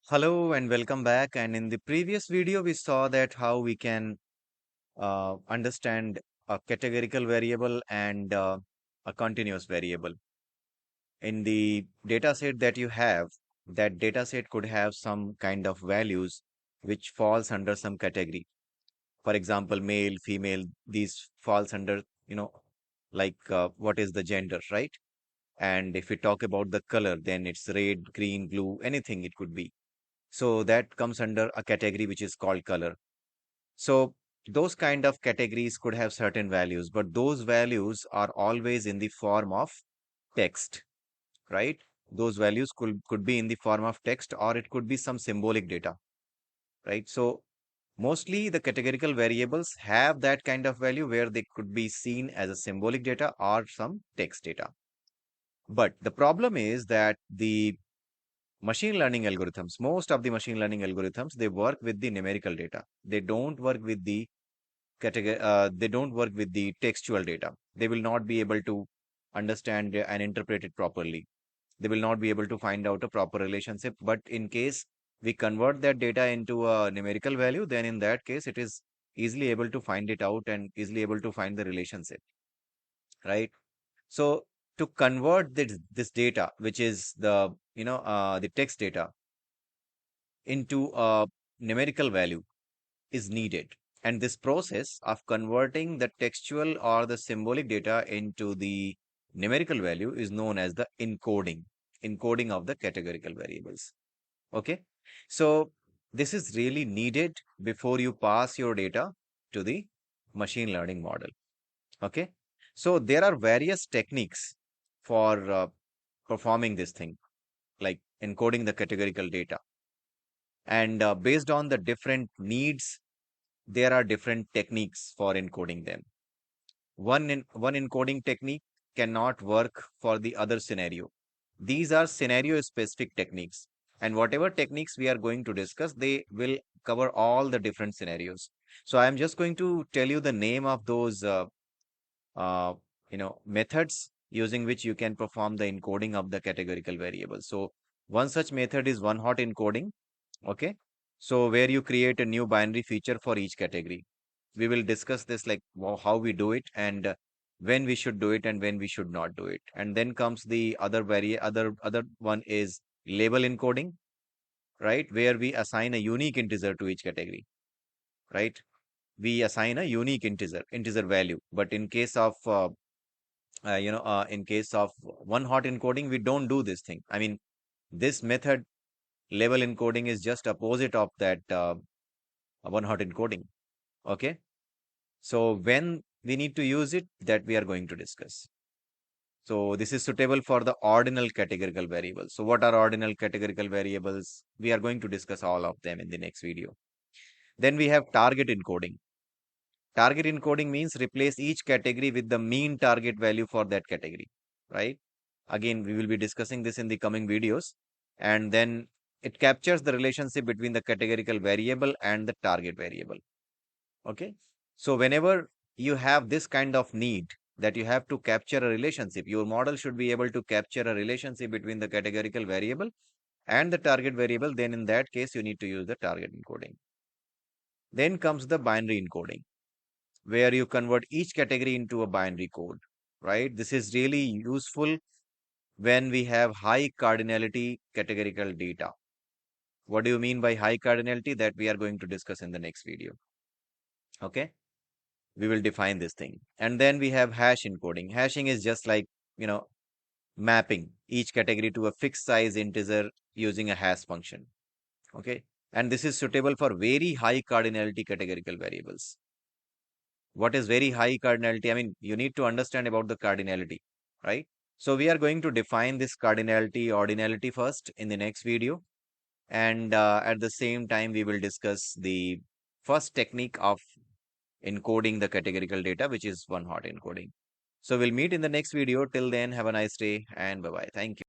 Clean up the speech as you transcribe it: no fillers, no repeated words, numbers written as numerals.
Hello and welcome back. And in the previous video, we saw that how we can understand a categorical variable and a continuous variable. In the data set that you have, that data set could have some kind of values which falls under some category. For example, male, female, these falls under, what is the gender, right? And if we talk about the color, then it's red, green, blue, anything it could be. So that comes under a category which is called color. So those kind of categories could have certain values, but those values are always in the form of text, right? Those values could be in the form of text or it could be some symbolic data, right? So mostly the categorical variables have that kind of value where they could be seen as a symbolic data or some text data. But the problem is that the machine learning algorithms, most of the machine learning algorithms, they work with the numerical data. They don't work with the they don't work with the textual data. They will not be able to understand and interpret it properly. They will not be able to find out a proper relationship. But in case we convert that data into a numerical value, then in that case, it is easily able to find it out and easily able to find the relationship, right? So to convert this data, which is the text data into a numerical value is needed. And this process of converting the textual or the symbolic data into the numerical value is known as the encoding of the categorical variables. Okay. So this is really needed before you pass your data to the machine learning model. Okay. So there are various techniques for performing this thing, like encoding the categorical data. And based on the different needs, there are different techniques for encoding them. One encoding technique cannot work for the other scenario. These are scenario specific techniques. And whatever techniques we are going to discuss, they will cover all the different scenarios. So I am just going to tell you the name of those uh, methods using which you can perform the encoding of the categorical variables. So one such method is one hot encoding. Okay. So where you create a new binary feature for each category. We will discuss this, like how we do it and when we should do it and when we should not do it. And then comes the other one is label encoding, right? Where we assign a unique integer to each category, right? We assign a unique integer value. But in case of in case of one hot encoding, we don't do this thing. I mean, this method label encoding is just opposite of that one hot encoding. Okay. So when we need to use it, that we are going to discuss. So this is suitable for the ordinal categorical variables. So what are ordinal categorical variables? We are going to discuss all of them in the next video. Then we have target encoding. Target encoding means replace each category with the mean target value for that category, right? Again, we will be discussing this in the coming videos. And then it captures the relationship between the categorical variable and the target variable. Okay. So whenever you have this kind of need that you have to capture a relationship, your model should be able to capture a relationship between the categorical variable and the target variable. Then in that case, you need to use the target encoding. Then comes the binary encoding, where you convert each category into a binary code, right? This is really useful when we have high cardinality categorical data. What do you mean by high cardinality? That we are going to discuss in the next video. Okay. We will define this thing. And then we have hash encoding. Hashing is just like, you know, mapping each category to a fixed size integer using a hash function. Okay. And this is suitable for very high cardinality categorical variables. What is very high cardinality? I mean, you need to understand about the cardinality, right? So we are going to define this cardinality, ordinality first in the next video. And at the same time, we will discuss the first technique of encoding the categorical data, which is one hot encoding. So we'll meet in the next video. Till then, have a nice day and bye bye. Thank you.